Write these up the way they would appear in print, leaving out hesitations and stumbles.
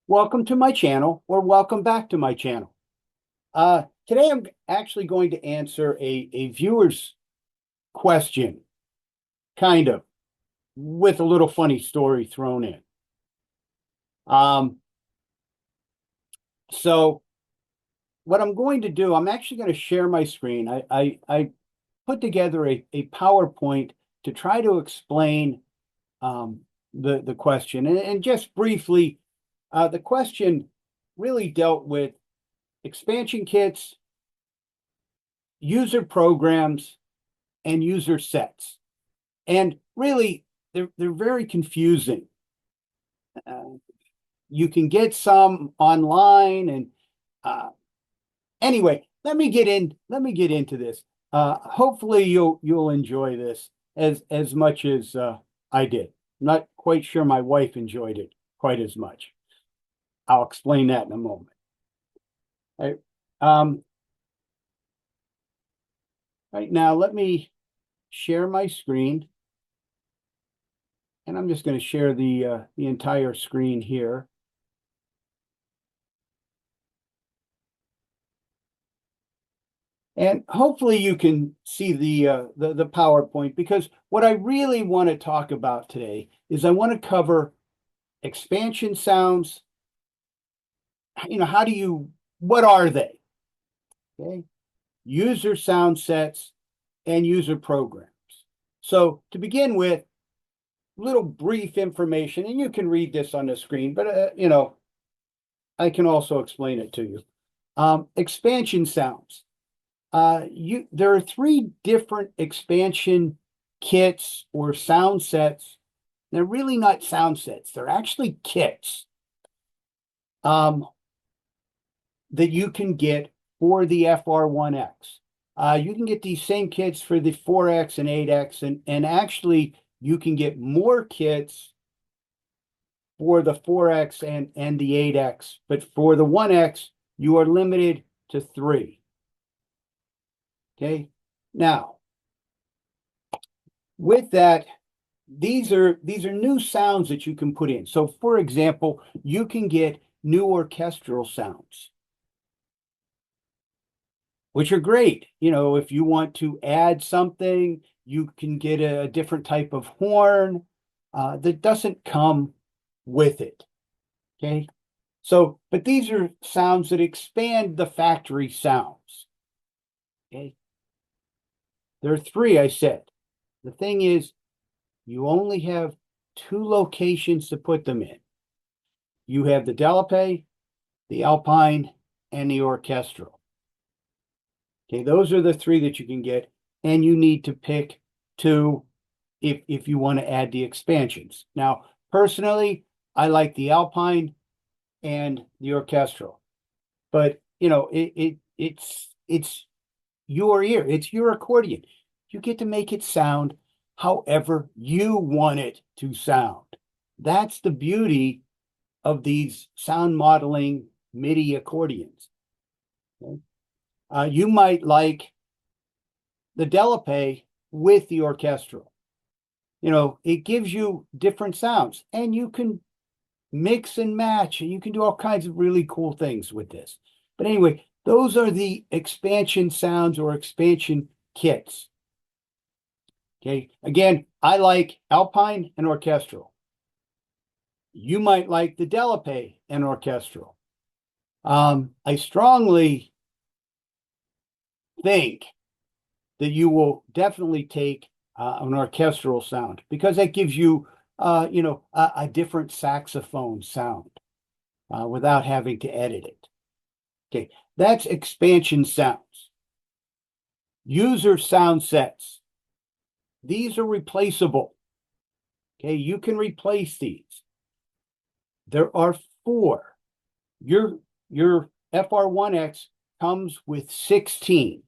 Welcome to my channel, or welcome back to my channel. Today I'm actually going to answer a viewer's question, kind of, with a little funny story thrown in. Um, so what I'm going to do, I'm actually going to share my screen. I put together a PowerPoint to try to explain um, the question. And just briefly, the question really dealt with expansion kits, user programs, and user sets. And really, they're very confusing. Uh, you can get some online, and anyway, Let me get into this. Hopefully, you'll enjoy this as much as I did. I'm not quite sure my wife enjoyed it quite as much. I'll explain that in a moment. Right, um, right now, let me share my screen. And I'm just going to share the entire screen here. And hopefully you can see the PowerPoint, because what I really want to talk about today is I want to cover expansion sounds. What are they? Okay. User sound sets and user programs. So to begin with, little brief information, and you can read this on the screen, but I can also explain it to you. Expansion sounds. There are three different expansion kits or sound sets. They're really not sound sets. They're actually kits um, that you can get for the FR-1x. You can get these same kits for the 4X and 8X, and actually you can get more kits for the 4X and the 8X, but for the 1X, you are limited to three. Okay. Now, with that, these are new sounds that you can put in. So, for example, you can get new orchestral sounds, which are great. If you want to add something, you can get a different type of horn that doesn't come with it. Okay. So, but these are sounds that expand the factory sounds. Okay. There are three, I said. The thing is, you only have two locations to put them in. You have the Delape, the Alpine, and the orchestral. Okay, those are the three that you can get, and you need to pick two if you want to add the expansions. Now, personally, I like the Alpine and the orchestral, but it's your ear, it's your accordion. You get to make it sound however you want it to sound. That's the beauty of these sound modeling MIDI accordions. Okay? You might like the Delape with the orchestral. It gives you different sounds, and you can mix and match, and you can do all kinds of really cool things with this. But anyway, those are the expansion sounds or expansion kits. Okay. Again, I like Alpine and orchestral. You might like the Delape and orchestral. I strongly think that you will definitely take an orchestral sound, because that gives you, a different saxophone sound without having to edit it. Okay, that's expansion sounds. User sound sets. These are replaceable. Okay, you can replace these. There are four. Your FR-1x comes with 16.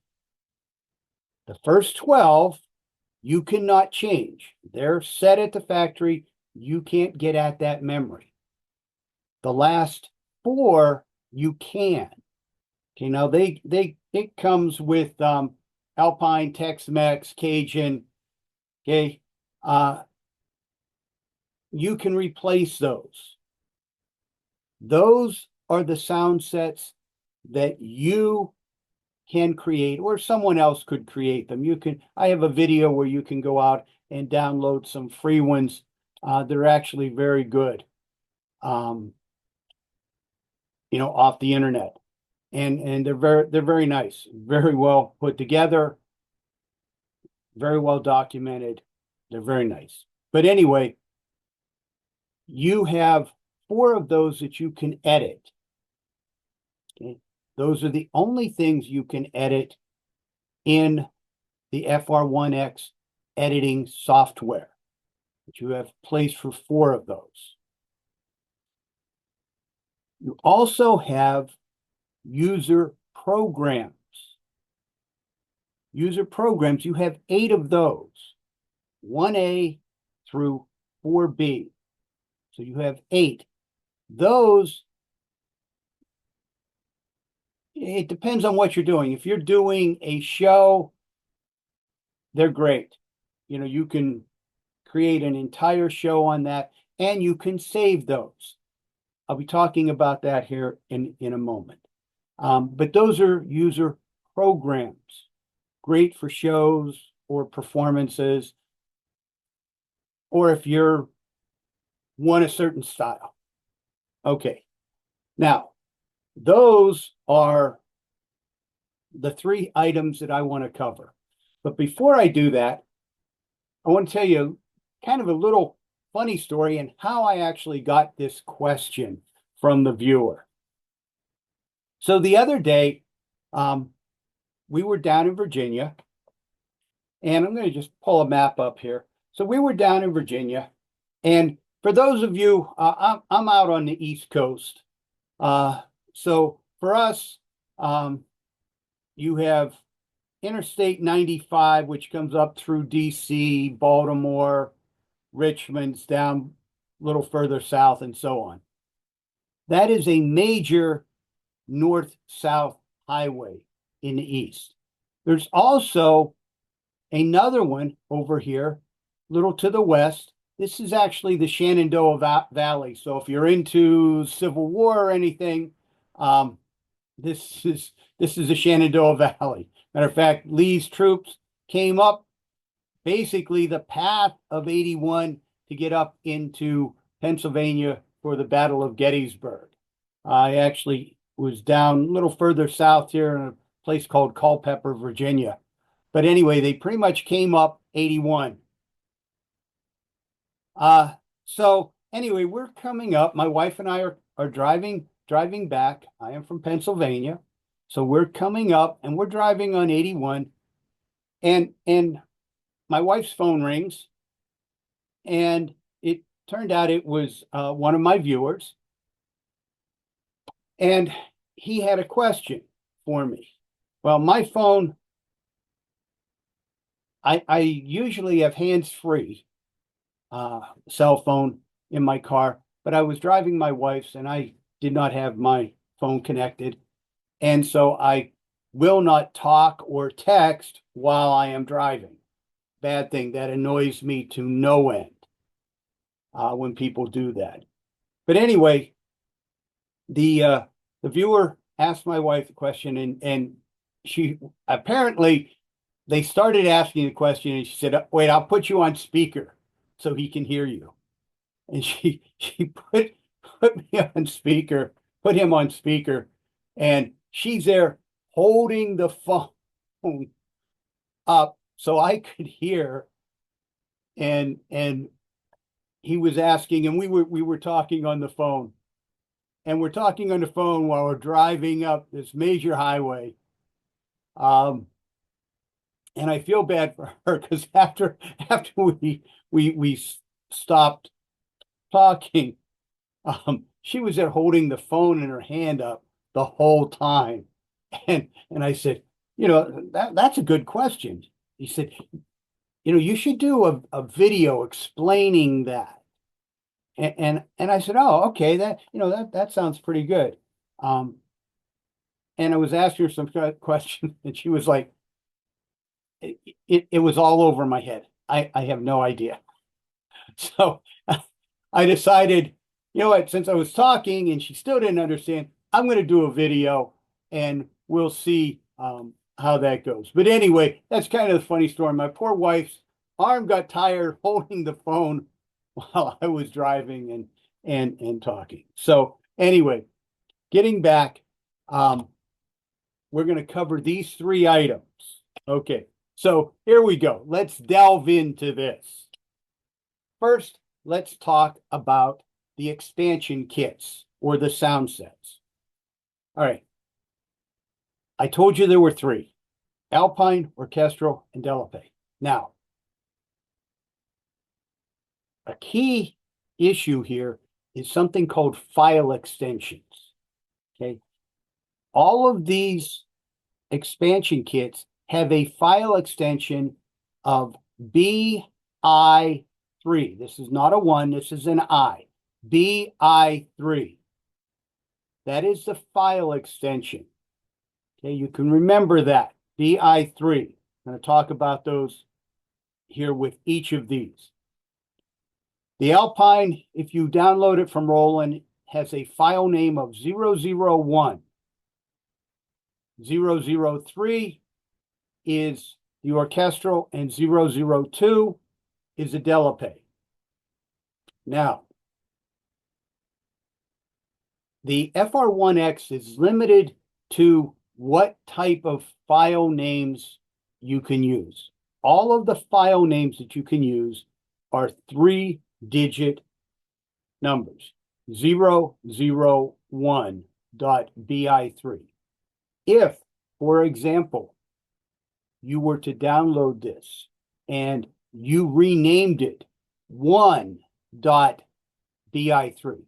The first 12 you cannot change. They're set at the factory. You can't get at that memory. The last four you can. Okay, now it comes with Alpine, Tex-Mex, Cajun. Okay, you can replace those. Those are the sound sets that you can create, or someone else could create them. I have a video where you can go out and download some free ones. They're actually very good, off the internet. And they're very nice, very well put together, very well documented. They're very nice. But anyway, you have 4 of those that you can edit. Okay? Those are the only things you can edit in the FR-1x editing software. But you have place for 4 of those. You also have user programs. User programs, you have 8 of those, 1A through 4B. So you have 8. Those, it depends on what you're doing. If you're doing a show, they're great. You can create an entire show on that, and you can save those. I'll be talking about that here in a moment. But those are user programs, great for shows or performances, or if you're want a certain style. Okay. Now, those are the 3 items that I want to cover. But before I do that, I want to tell you kind of a little funny story and how I actually got this question from the viewer. So the other day, we were down in Virginia, and I'm going to just pull a map up here. So we were down in Virginia, and for those of you, I'm out on the East Coast. So for us, you have Interstate 95, which comes up through DC, Baltimore, Richmond's down a little further south, and so on. That is a major north-south highway in the east. There's also another one over here, a little to the west. This is actually the Shenandoah Valley. So if you're into Civil War or anything, this is the Shenandoah Valley. Matter of fact, Lee's troops came up basically the path of 81 to get up into Pennsylvania for the Battle of Gettysburg. I actually was down a little further south here in a place called Culpeper, Virginia. But anyway, they pretty much came up 81. So anyway, we're coming up. My wife and I are driving back. I am from Pennsylvania. So we're coming up and we're driving on 81. And my wife's phone rings. And it turned out it was one of my viewers. And he had a question for me. Well, my phone, I usually have hands-free cell phone in my car, but I was driving my wife's and I did not have my phone connected. And so I will not talk or text while I am driving. Bad thing. That annoys me to no end when people do that. But anyway, the viewer asked my wife a question, and she apparently they started asking the question, and she said, "Wait, I'll put you on speaker so he can hear you." And she put me on speaker, put him on speaker, and she's there holding the phone up so I could hear. And he was asking, and we were talking on the phone. And we're talking on the phone while we're driving up this major highway. And I feel bad for her because after we stopped talking, she was there holding the phone in her hand up the whole time. And I said, that's a good question. He said, you should do a video explaining that. And I said, oh, okay, that sounds pretty good. And I was asking her some questions, and she was like, it was all over my head. I have no idea. So I decided, you know what, since I was talking and she still didn't understand, I'm going to do a video and we'll see how that goes. But anyway, that's kind of the funny story. My poor wife's arm got tired holding the phone while I was driving and talking. So anyway, getting back, we're going to cover these three items. Okay, so here we go. Let's delve into this. First, let's talk about the expansion kits or the sound sets. All right. I told you there were three: Alpine, Orchestral, and Delapaye. Now, a key issue here is something called file extensions. Okay. All of these expansion kits have a file extension of BI3. This is not a 1, this is an I. BI3. That is the file extension. Okay, you can remember that. BI3. I'm going to talk about those here with each of these. The Alpine, if you download it from Roland, has a file name of 001. 003 is the orchestral, and 002 is a Delapaye. Now, the FR-1x is limited to what type of file names you can use. All of the file names that you can use are 3-digit numbers, 001.bi3. If, for example, you were to download this and you renamed it 1.bi3,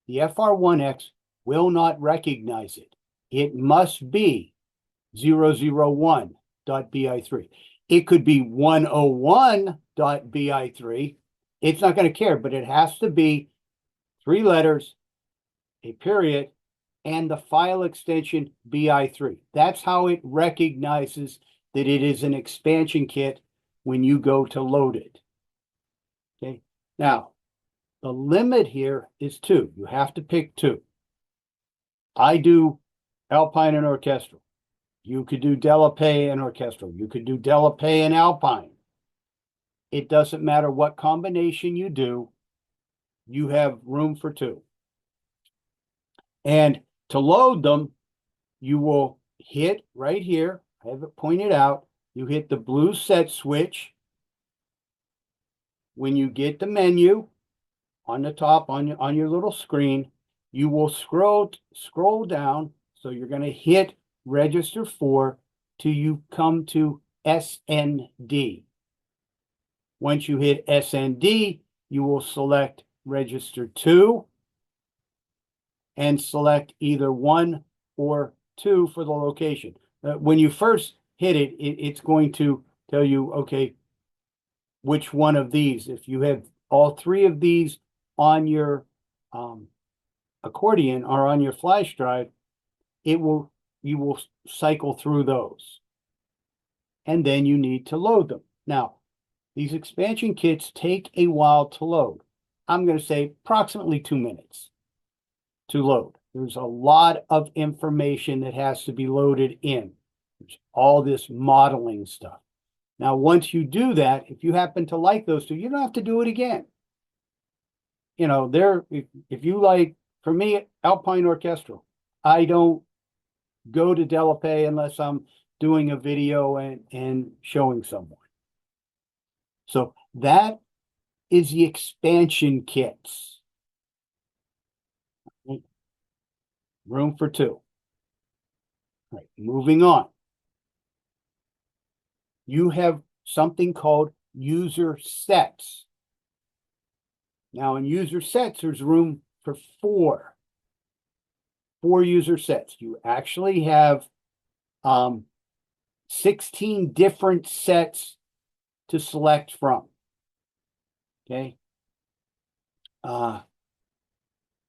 the FR-1x will not recognize it. It must be 001.bi3. It could be 101.bi3. It's not going to care, but it has to be 3 letters, a period, and the file extension BI3. That's how it recognizes that it is an expansion kit when you go to load it. Okay. Now, the limit here is 2. You have to pick 2. I do Alpine and Orchestral. You could do Delapaye and Orchestral. You could do Delapaye and Alpine. It doesn't matter what combination you do, you have room for 2. And to load them, you will hit right here. I have it pointed out. You hit the blue set switch. When you get the menu on the top on your little screen, you will scroll down. So you're going to hit register 4 till you come to SND. Once you hit SND, you will select register 2 and select either 1 or 2 for the location. When you first hit it, it's going to tell you, okay, which one of these. If you have all 3 of these on your accordion or on your flash drive, you will cycle through those. And then you need to load them. Now, these expansion kits take a while to load. I'm going to say approximately 2 minutes to load. There's a lot of information that has to be loaded in. There's all this modeling stuff. Now, once you do that, if you happen to like those 2, you don't have to do it again. You know, if you like, for me, Alpine Orchestral, I don't go to Delapaye unless I'm doing a video and showing someone. So that is the expansion kits. Room for 2. All right, moving on. You have something called user sets. Now in user sets, there's room for 4 user sets. You actually have 16 different sets to select from. Okay.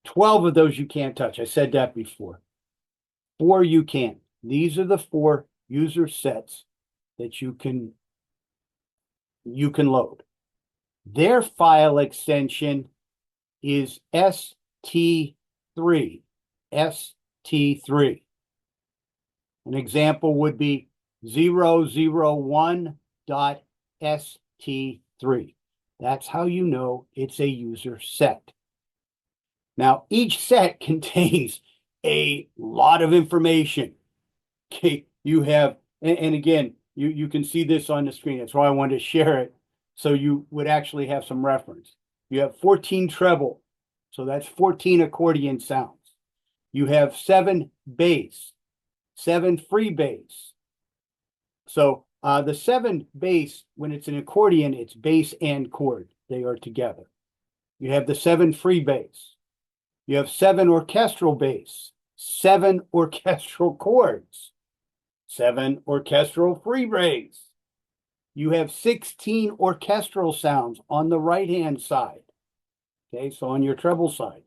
12 of those you can't touch. I said that before. 4 you can. These are the 4 user sets that you can load. Their file extension is ST3. ST3. An example would be 001.ST3. That's how you know it's a user set. Now, each set contains a lot of information. Okay, you have, and again, you can see this on the screen. That's why I wanted to share it, so you would actually have some reference. You have 14 treble, so that's 14 accordion sounds. You have 7 bass, 7 free bass. So the 7 bass, when it's an accordion, it's bass and chord. They are together. You have the 7 free bass. You have 7 orchestral bass, 7 orchestral chords, 7 orchestral free bass. You have 16 orchestral sounds on the right-hand side. Okay, so on your treble side.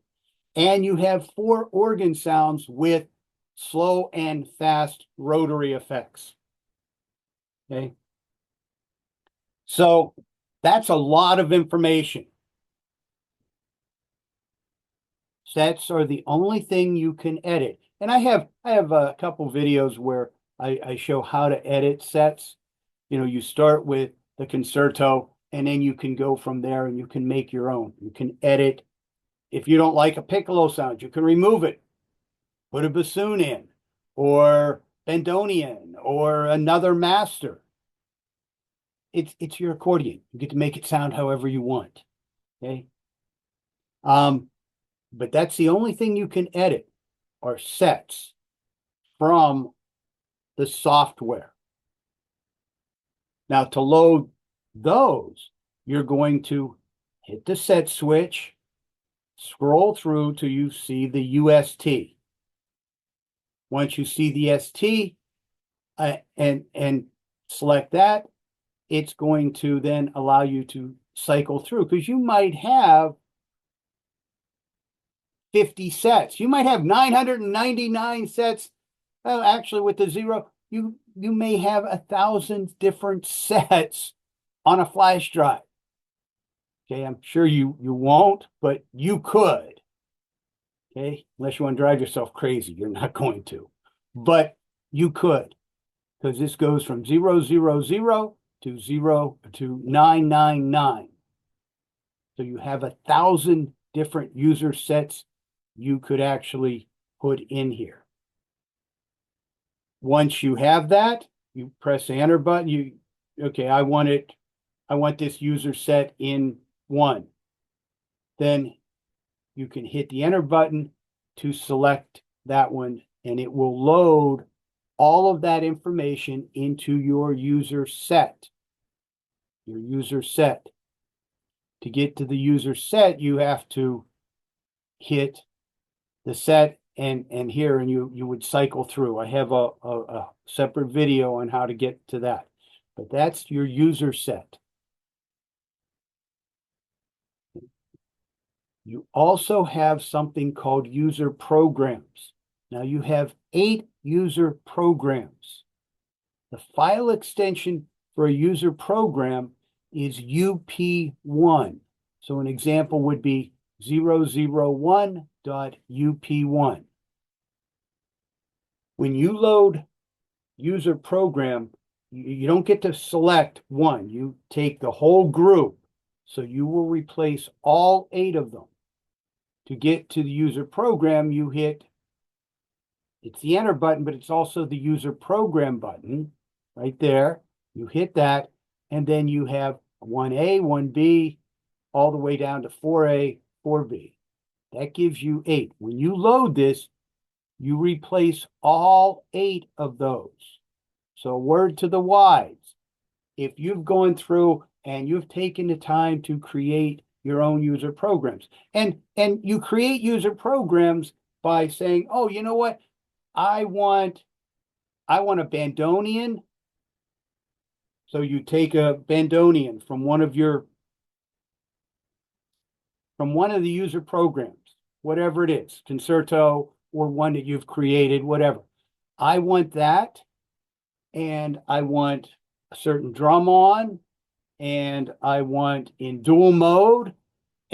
And you have 4 organ sounds with slow and fast rotary effects. Okay. So that's a lot of information. Sets are the only thing you can edit. And I have a couple videos where I show how to edit sets. You know, you start with the concerto and then you can go from there and you can make your own. You can edit. If you don't like a piccolo sound, you can remove it, put a bassoon in, or bandoneon, or another master. It's your accordion. You get to make it sound however you want. Okay. But that's the only thing you can edit are sets from the software. Now, to load those, you're going to hit the set switch, scroll through till you see the UST. Once you see the ST and select that, it's going to then allow you to cycle through, because you might have 50 sets. You might have 999 sets. Well, actually, with the 0, you may have 1,000 different sets on a flash drive. Okay, I'm sure you won't, but you could. Okay, unless you want to drive yourself crazy, you're not going to. But you could, because this goes from 000 to 0 to 999. So you have 1,000 different user sets you could actually put in here. Once you have that, you press the enter button. Okay, I want this user set in 1. Then you can hit the enter button to select that one, and it will load all of that information into your user set. Your user set. To get to the user set, you have to hit the set and here, and you would cycle through. I have a separate video on how to get to that, but that's your user set. You also have something called user programs. Now you have 8 user programs. The file extension for a user program is UP1. So an example would be 001.UP1. When you load user program, you don't get to select one. You take the whole group. So you will replace all 8 of them. To get to the user program, you hit, it's the enter button, but it's also the user program button right there. You hit that, and then you have 1A, 1B, all the way down to 4A, 4B. That gives you 8. When you load this, you replace all 8 of those. So word to the wise, if you've gone through and you've taken the time to create your own user programs, and you create user programs by saying, oh, you know what? I want a bandoneon. So you take a bandoneon from one of the user programs, whatever it is, concerto or one that you've created, whatever. I want that, and I want a certain drum on, and I want in dual mode,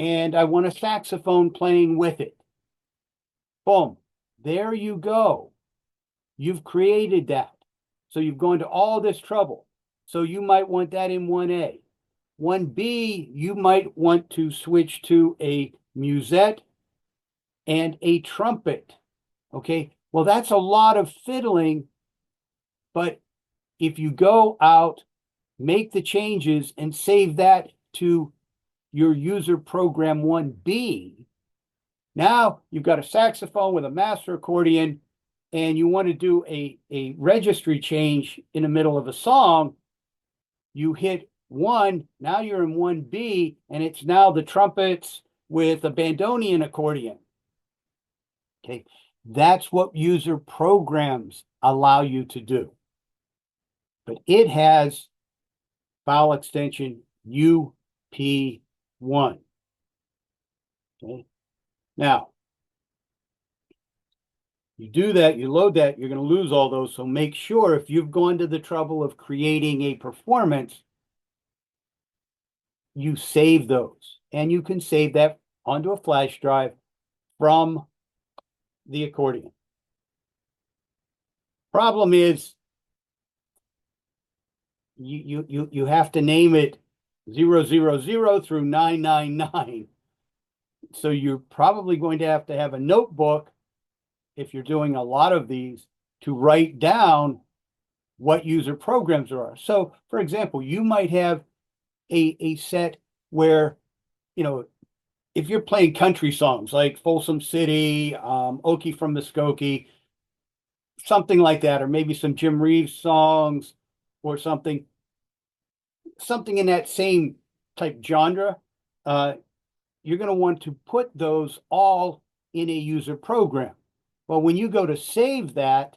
and I want a saxophone playing with it. Boom, there you go. You've created that. So you've gone to all this trouble. So you might want that in 1A. 1B, you might want to switch to a musette and a trumpet. Okay, well, that's a lot of fiddling, but if you go out, make the changes and save that to your user program 1B, now you've got a saxophone with a master accordion, and you want to do a registry change in the middle of a song, you hit 1, now you're in 1B, and it's now the trumpets with a bandoneon accordion. Okay, that's what user programs allow you to do. But it has file extension UP1. Okay, now you do that, you load that, you're going to lose all those. So make sure if you've gone to the trouble of creating a performance, you save those. And you can save that onto a flash drive from the accordion. Problem is, you have to name it 000 through 999. So you're probably going to have a notebook, if you're doing a lot of these, to write down what user programs there are. So, for example, you might have a set where, if you're playing country songs like Folsom City, Okie from Muskogee, something like that, or maybe some Jim Reeves songs or something in that same type genre, you're going to want to put those all in a user program. Well, when you go to save that,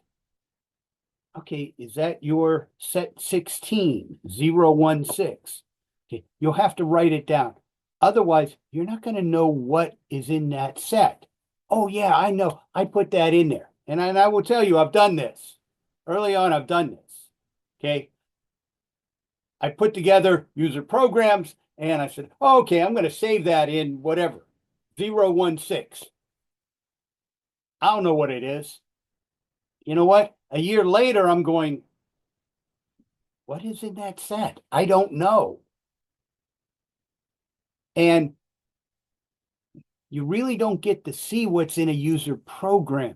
okay, is that your set 16, 016? Okay, you'll have to write it down. Otherwise, you're not going to know what is in that set. Oh, yeah, I know. I put that in there. And I will tell you, I've done this. Early on, I've done this. Okay. I put together user programs and I said, oh, okay, I'm going to save that in whatever, 016. I don't know what it is. You know what? A year later, I'm going, what is in that set? I don't know. And you really don't get to see what's in a user program.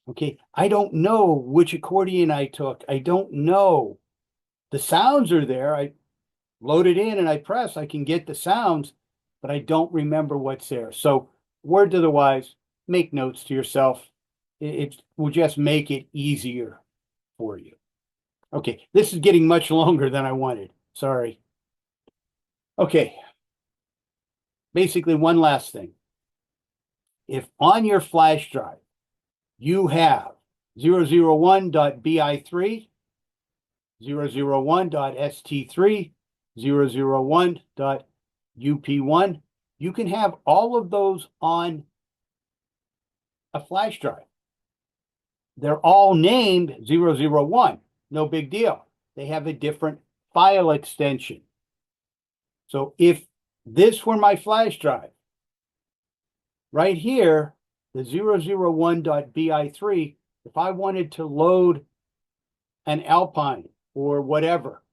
Okay, I don't know which accordion I took. I don't know. The sounds are there. I load it in and I press. I can get the sounds, but I don't remember what's there. So, word to the wise, make notes to yourself. It will just make it easier for you. Okay, this is getting much longer than I wanted. Sorry. Okay. Basically, one last thing. If on your flash drive you have 001.bi3, 001.st3, 001.up1, you can have all of those on a flash drive. They're all named 001. No big deal. They have a different file extension. So if this were my flash drive, right here, the 001.bi3, if I wanted to load an Alpine or whatever,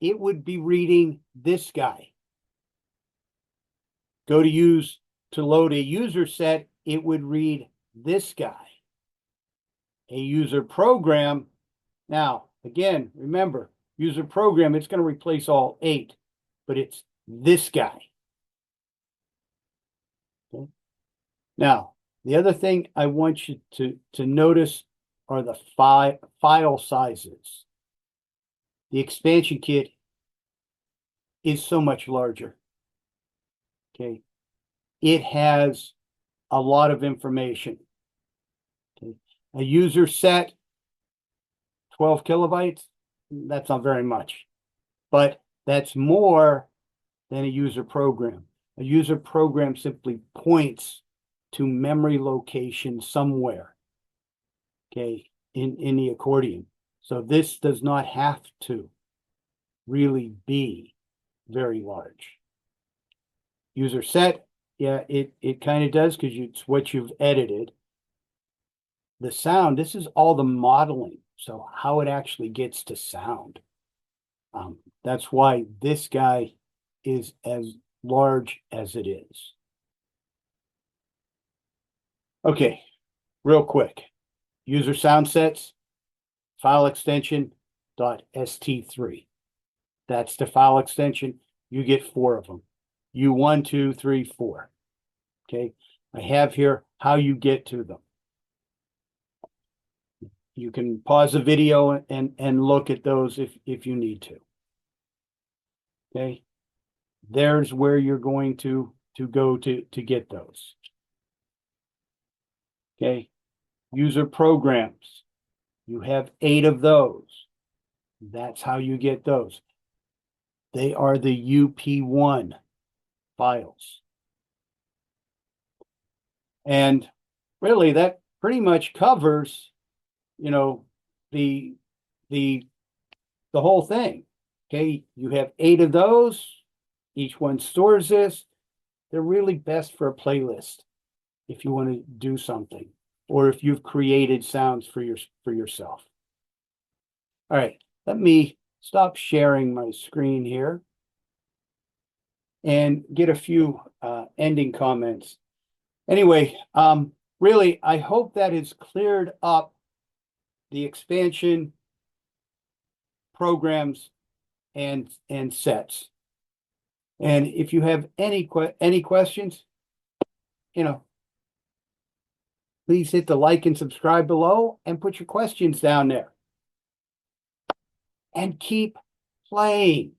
it would be reading this guy. Go to load a user set, it would read this guy. A user program, now, again, remember, user program, it's going to replace all 8, but it's this guy. Okay. Now, the other thing I want you to notice are the file sizes. The expansion kit is so much larger. Okay. It has a lot of information. Okay. A user set, 12 kilobytes, that's not very much, but that's more than a user program. A user program simply points to memory location somewhere, okay, in the accordion. So this does not have to really be very large. User set, yeah, it kind of does because it's what you've edited. The sound, this is all the modeling, so how it actually gets to sound. That's why this guy is as large as it is. Okay, real quick. User sound sets, file extension .st3. That's the file extension. You get 4 of them. U1, 2, 3, 4. Okay, I have here how you get to them. You can pause the video and look at those if you need to. Okay, there's where you're going to go to get those. Okay, user programs. You have 8 of those. That's how you get those. They are the UP1 files. And really that pretty much covers, you know, the whole thing. Okay, you have 8 of those. Each one stores this. They're really best for a playlist if you want to do something, or if you've created sounds for yourself. All right, let me stop sharing my screen here and get a few ending comments. Anyway, really, I hope that has cleared up the expansion programs and sets. And if you have any questions, please hit the like and subscribe below and put your questions down there. And keep playing.